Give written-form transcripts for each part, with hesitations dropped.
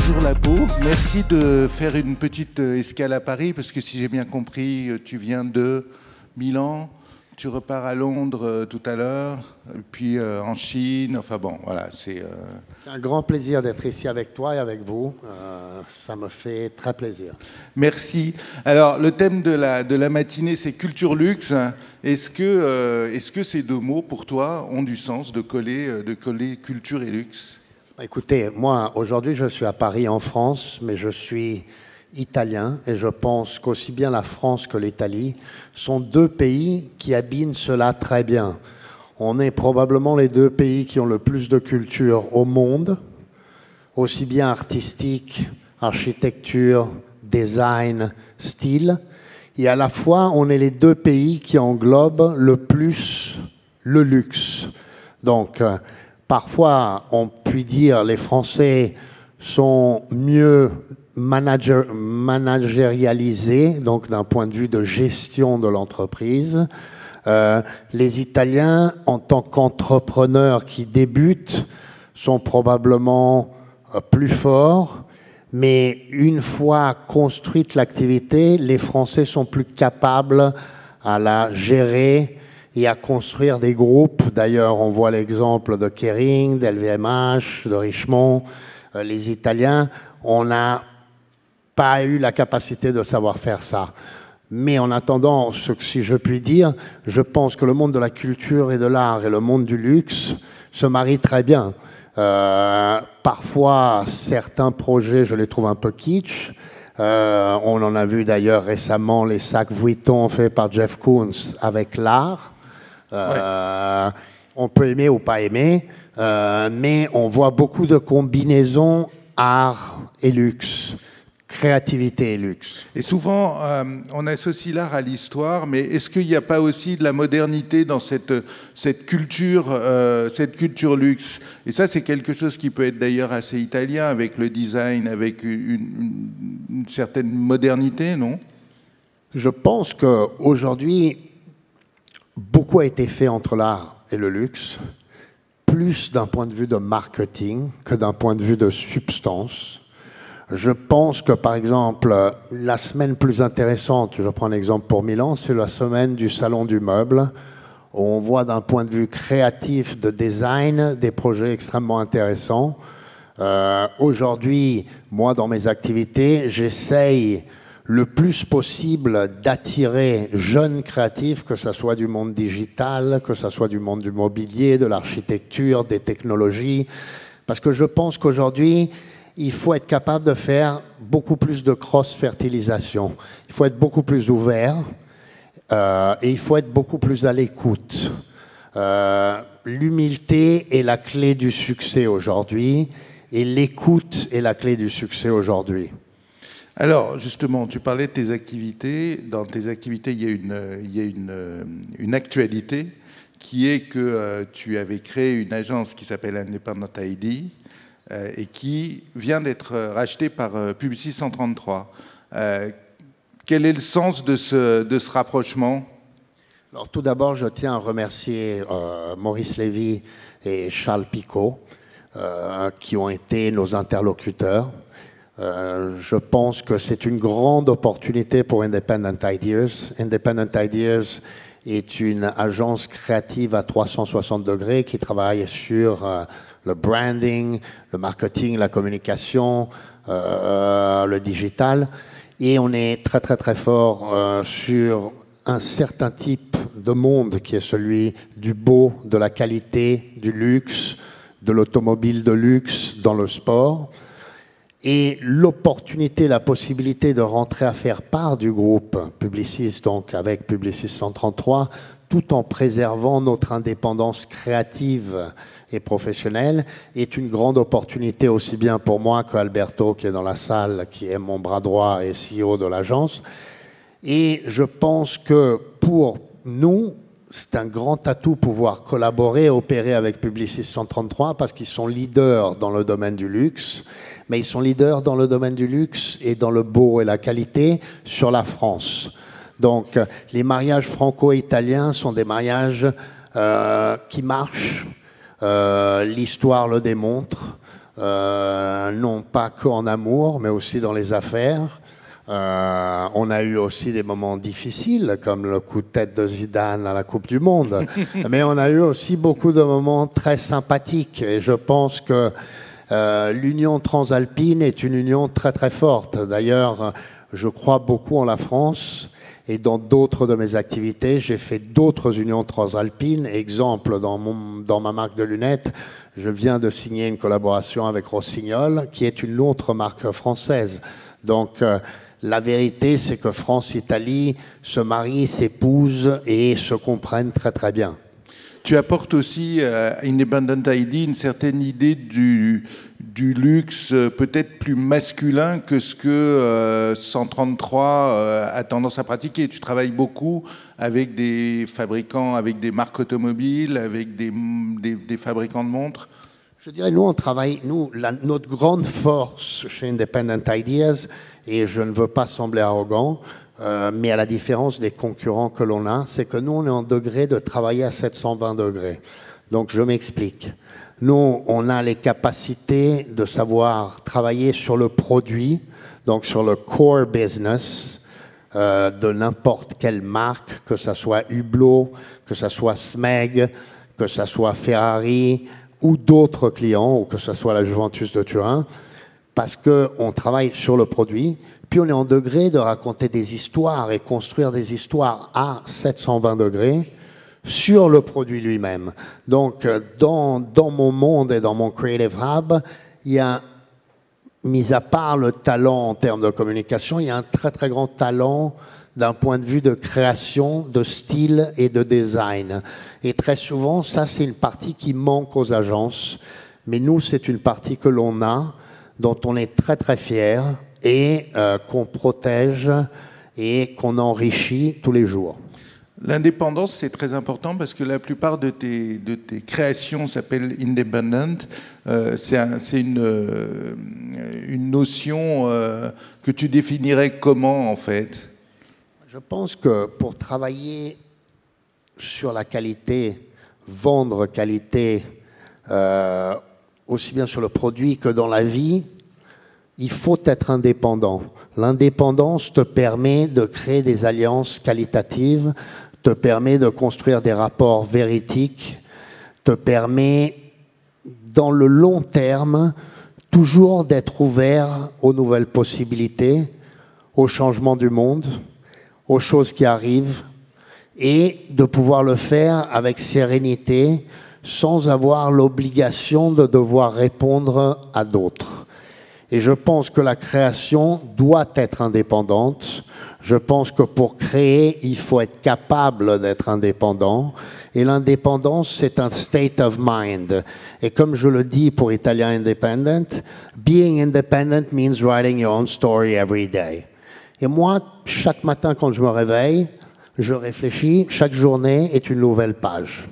toujours la peau. Merci de faire une petite escale à Paris, parce que si j'ai bien compris, tu viens de Milan, tu repars à Londres tout à l'heure, puis en Chine, enfin bon, voilà. C'est un grand plaisir d'être ici avec toi et avec vous. Ça me fait très plaisir. Merci. Alors, le thème de la matinée, c'est culture luxe. Est-ce que ces deux mots, pour toi, ont du sens de coller culture et luxe? Écoutez, moi, aujourd'hui, je suis à Paris, en France, mais je suis italien et je pense qu'aussi bien la France que l'Italie sont deux pays qui abîment cela très bien. On est probablement les deux pays qui ont le plus de culture au monde, aussi bien artistique, architecture, design, style. Et à la fois, on est les deux pays qui englobent le plus le luxe. Donc, parfois, on peut dire les Français sont mieux managérialisés, donc d'un point de vue de gestion de l'entreprise. Les Italiens, en tant qu'entrepreneurs qui débutent, sont probablement plus forts, mais une fois construite l'activité, les Français sont plus capables à la gérer et à construire des groupes. D'ailleurs, on voit l'exemple de Kering, d'LVMH, de Richemont. Les Italiens, on n'a pas eu la capacité de savoir faire ça. Mais en attendant, si je puis dire, je pense que le monde de la culture et de l'art et le monde du luxe se marient très bien. Parfois, certains projets, je les trouve un peu kitsch. On en a vu d'ailleurs récemment les sacs Vuitton faits par Jeff Koons avec l'art. Ouais. On peut aimer ou pas aimer, mais on voit beaucoup de combinaisons art et luxe, créativité et luxe. Et souvent, on associe l'art à l'histoire, mais est-ce qu'il n'y a pas aussi de la modernité dans cette culture luxe? Et ça, c'est quelque chose qui peut être d'ailleurs assez italien, avec le design, avec une certaine modernité, non? Je pense qu'aujourd'hui, beaucoup a été fait entre l'art et le luxe, plus d'un point de vue de marketing que d'un point de vue de substance. Je pense que, par exemple, la semaine plus intéressante, je prends un exemple pour Milan, c'est la semaine du Salon du Meuble, où on voit d'un point de vue créatif, de design, des projets extrêmement intéressants. Aujourd'hui, moi, dans mes activités, j'essaye le plus possible d'attirer jeunes créatifs, que ce soit du monde digital, que ce soit du monde du mobilier, de l'architecture, des technologies, parce que je pense qu'aujourd'hui, il faut être capable de faire beaucoup plus de cross-fertilisation. Il faut être beaucoup plus ouvert et il faut être beaucoup plus à l'écoute. L'humilité est la clé du succès aujourd'hui et l'écoute est la clé du succès aujourd'hui. Alors, justement, tu parlais de tes activités. Dans tes activités, il y a une actualité qui est que tu avais créé une agence qui s'appelle Independent ID et qui vient d'être rachetée par Publicis 133. Quel est le sens de ce rapprochement? Alors, tout d'abord, je tiens à remercier Maurice Lévy et Charles Picot, qui ont été nos interlocuteurs. Je pense que c'est une grande opportunité pour Independent Ideas. Independent Ideas est une agence créative à 360 degrés qui travaille sur le branding, le marketing, la communication, le digital. Et on est très très très fort sur un certain type de monde qui est celui du beau, de la qualité, du luxe, de l'automobile de luxe dans le sport. Et l'opportunité, la possibilité de rentrer à faire part du groupe Publicis, donc avec Publicis 133, tout en préservant notre indépendance créative et professionnelle, est une grande opportunité aussi bien pour moi qu'Alberto, qui est dans la salle, qui est mon bras droit et CEO de l'agence. Et je pense que pour nous, c'est un grand atout pouvoir collaborer et opérer avec Publicis 133 parce qu'ils sont leaders dans le domaine du luxe, mais ils sont leaders dans le domaine du luxe et dans le beau et la qualité sur la France. Donc, les mariages franco-italiens sont des mariages qui marchent. L'histoire le démontre. non pas qu'en amour, mais aussi dans les affaires. On a eu aussi des moments difficiles, comme le coup de tête de Zidane à la Coupe du Monde. Mais on a eu aussi beaucoup de moments très sympathiques. Et je pense que l'union transalpine est une union très très forte. D'ailleurs, je crois beaucoup en la France. Et dans d'autres de mes activités, j'ai fait d'autres unions transalpines. Exemple, dans ma marque de lunettes, je viens de signer une collaboration avec Rossignol, qui est une autre marque française. Donc, la vérité, c'est que France-Italie se marient, s'épousent et se comprennent très très bien. Tu apportes aussi à Independent ID une certaine idée du luxe peut-être plus masculin que ce que 133 a tendance à pratiquer. Tu travailles beaucoup avec des fabricants, avec des marques automobiles, avec des fabricants de montres. Je dirais, nous, on travaille, notre grande force chez Independent Ideas, et je ne veux pas sembler arrogant, mais à la différence des concurrents que l'on a, c'est que nous, on est en degré de travailler à 720 degrés. Donc, je m'explique. Nous, on a les capacités de savoir travailler sur le produit, donc sur le core business de n'importe quelle marque, que ce soit Hublot, que ce soit Smeg, que ce soit Ferrari ou d'autres clients, ou que ce soit la Juventus de Turin, parce qu'on travaille sur le produit, puis on est en degré de raconter des histoires et construire des histoires à 720 degrés sur le produit lui-même. Donc, dans mon monde et dans mon Creative Hub, il y a, mis à part le talent en termes de communication, il y a un très très grand talent d'un point de vue de création, de style et de design. Et très souvent, ça c'est une partie qui manque aux agences, mais nous c'est une partie que l'on a, dont on est très très fiers et qu'on protège et qu'on enrichit tous les jours. L'indépendance, c'est très important parce que la plupart de tes créations s'appellent independent. C'est une notion que tu définirais comment, en fait? Je pense que pour travailler sur la qualité, vendre qualité, aussi bien sur le produit que dans la vie, il faut être indépendant. L'indépendance te permet de créer des alliances qualitatives, te permet de construire des rapports véritiques, te permet, dans le long terme, toujours d'être ouvert aux nouvelles possibilités, au changement du monde, aux choses qui arrivent, et de pouvoir le faire avec sérénité, sans avoir l'obligation de devoir répondre à d'autres. Et je pense que la création doit être indépendante. Je pense que pour créer, il faut être capable d'être indépendant. Et l'indépendance, c'est un state of mind. Et comme je le dis pour Italien Independent, being independent means writing your own story every day. Et moi, chaque matin quand je me réveille, je réfléchis, chaque journée est une nouvelle page.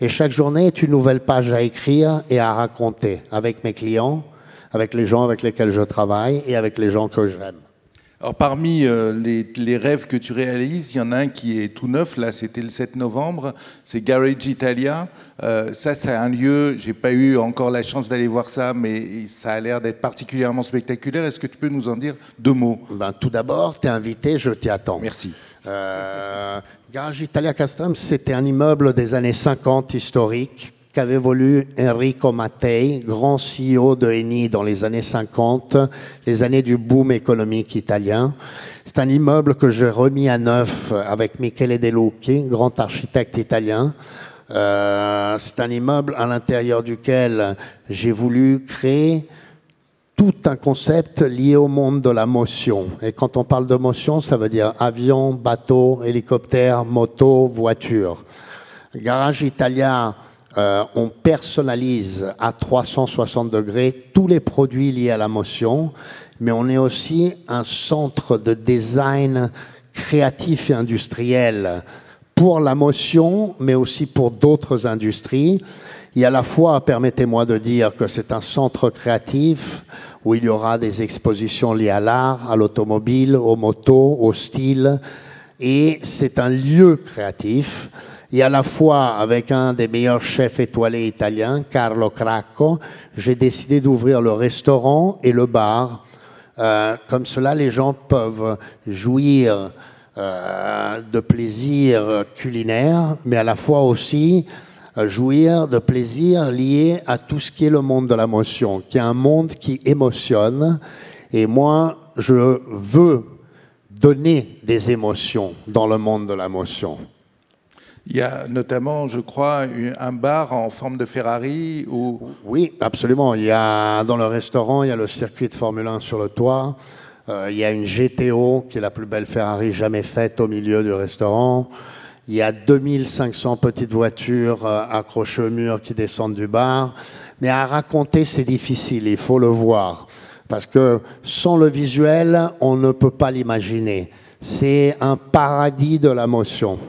Et chaque journée est une nouvelle page à écrire et à raconter avec mes clients, avec les gens avec lesquels je travaille et avec les gens que j'aime. Alors parmi les rêves que tu réalises, il y en a un qui est tout neuf, là c'était le 7 novembre, c'est Garage Italia. Ça c'est un lieu, j'ai pas eu encore la chance d'aller voir ça, mais ça a l'air d'être particulièrement spectaculaire. Est-ce que tu peux nous en dire deux mots? Tout d'abord, tu es invité, je t'y attends. Merci. Garage Italia Custom, c'était un immeuble des années 50 historique qu'avait voulu Enrico Mattei, grand CEO de Eni dans les années 50, les années du boom économique italien. C'est un immeuble que j'ai remis à neuf avec Michele De Lucchi, grand architecte italien. C'est un immeuble à l'intérieur duquel j'ai voulu créer tout un concept lié au monde de la motion. Et quand on parle de motion, ça veut dire avion, bateau, hélicoptère, moto, voiture. Garage Italia, on personnalise à 360 degrés tous les produits liés à la motion, mais on est aussi un centre de design créatif et industriel pour la motion, mais aussi pour d'autres industries. Et à la fois, permettez-moi de dire que c'est un centre créatif où il y aura des expositions liées à l'art, à l'automobile, aux motos, au style, et c'est un lieu créatif. Et à la fois, avec un des meilleurs chefs étoilés italiens, Carlo Cracco, j'ai décidé d'ouvrir le restaurant et le bar. Comme cela, les gens peuvent jouir de plaisir culinaire, mais à la fois aussi jouir de plaisir lié à tout ce qui est le monde de la motion, qui est un monde qui émotionne. Et moi, je veux donner des émotions dans le monde de la motion. Il y a notamment, je crois, un bar en forme de Ferrari où... Oui, absolument. Il y a, dans le restaurant, il y a le circuit de Formule 1 sur le toit. Il y a une GTO, qui est la plus belle Ferrari jamais faite, au milieu du restaurant. Il y a 2500 petites voitures accrochées au mur qui descendent du bar. Mais à raconter, c'est difficile, il faut le voir. Parce que sans le visuel, on ne peut pas l'imaginer. C'est un paradis de la motion.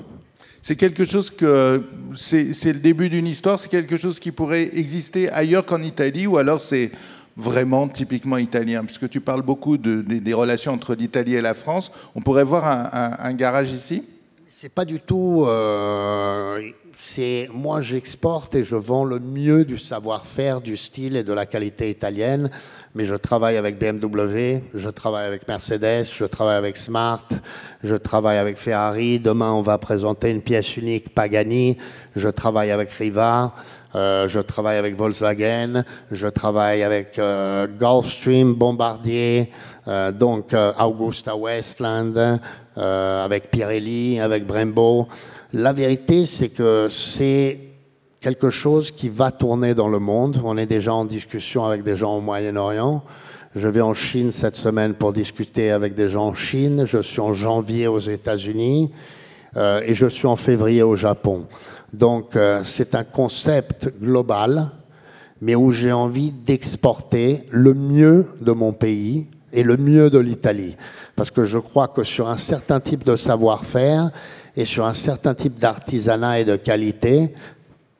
C'est quelque chose que... C'est le début d'une histoire, c'est quelque chose qui pourrait exister ailleurs qu'en Italie, ou alors c'est vraiment typiquement italien, puisque tu parles beaucoup des relations entre l'Italie et la France. On pourrait voir un garage ici? C'est pas du tout... moi, j'exporte et je vends le mieux du savoir-faire, du style et de la qualité italienne. Mais je travaille avec BMW, je travaille avec Mercedes, je travaille avec Smart, je travaille avec Ferrari. Demain, on va présenter une pièce unique Pagani. Je travaille avec Riva, je travaille avec Volkswagen, je travaille avec Gulfstream, Bombardier, Augusta Westland, avec Pirelli, avec Brembo. La vérité, c'est que c'est quelque chose qui va tourner dans le monde. On est déjà en discussion avec des gens au Moyen-Orient. Je vais en Chine cette semaine pour discuter avec des gens en Chine. Je suis en janvier aux États-Unis et je suis en février au Japon. Donc, c'est un concept global, mais où j'ai envie d'exporter le mieux de mon pays et le mieux de l'Italie. Parce que je crois que sur un certain type de savoir-faire et sur un certain type d'artisanat et de qualité,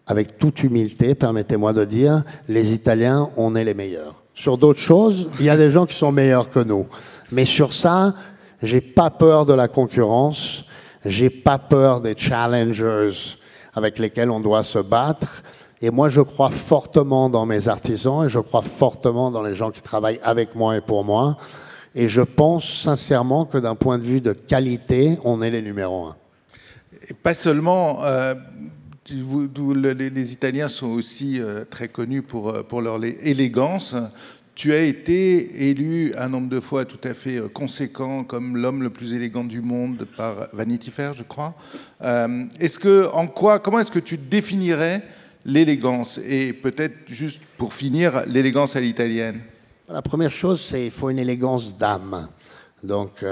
avec toute humilité, permettez-moi de dire, les Italiens, on est les meilleurs. Sur d'autres choses, il y a des gens qui sont meilleurs que nous. Mais sur ça, j'ai pas peur de la concurrence, j'ai pas peur des challengers avec lesquels on doit se battre. Et moi, je crois fortement dans mes artisans et je crois fortement dans les gens qui travaillent avec moi et pour moi. Et je pense sincèrement que d'un point de vue de qualité, on est les numéros 1. Et pas seulement... les Italiens sont aussi très connus pour leur élégance. Tu as été élu un nombre de fois tout à fait conséquent comme l'homme le plus élégant du monde par Vanity Fair, je crois. Comment est-ce que tu définirais l'élégance? Et peut-être juste pour finir, l'élégance à l'italienne. La première chose, c'est qu'il faut une élégance d'âme. Donc...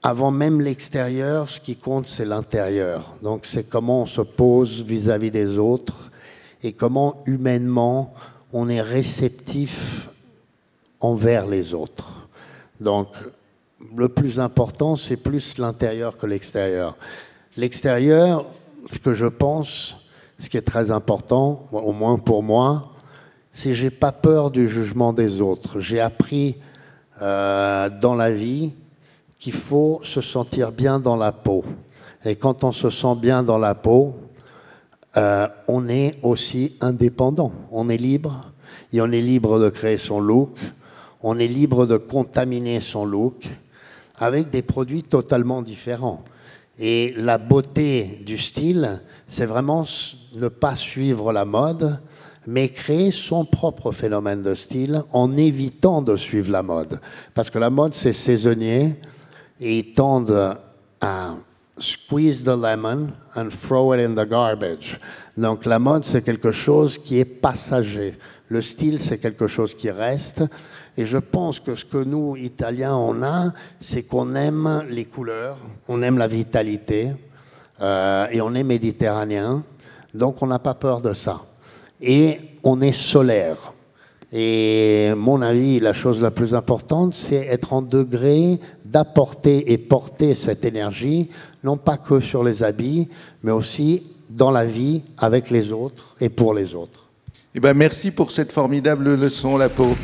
avant même l'extérieur, ce qui compte, c'est l'intérieur. Donc, c'est comment on se pose vis-à-vis des autres et comment, humainement, on est réceptif envers les autres. Donc, le plus important, c'est plus l'intérieur que l'extérieur. L'extérieur, ce que je pense, ce qui est très important, au moins pour moi, c'est que je n'ai pas peur du jugement des autres. J'ai appris dans la vie qu'il faut se sentir bien dans la peau. Et quand on se sent bien dans la peau, on est aussi indépendant. On est libre, et on est libre de créer son look, on est libre de contaminer son look avec des produits totalement différents. Et la beauté du style, c'est vraiment ne pas suivre la mode, mais créer son propre phénomène de style en évitant de suivre la mode. Parce que la mode, c'est saisonnier, et ils tendent à squeeze the lemon and throw it in the garbage. Donc la mode, c'est quelque chose qui est passager. Le style, c'est quelque chose qui reste. Et je pense que ce que nous, Italiens, on a, c'est qu'on aime les couleurs, on aime la vitalité, et on est méditerranéen. Donc on n'a pas peur de ça. Et on est solaire. Et mon avis, la chose la plus importante, c'est être en degré d'apporter et porter cette énergie, non pas que sur les habits, mais aussi dans la vie, avec les autres et pour les autres. Eh ben, merci pour cette formidable leçon, Lapo.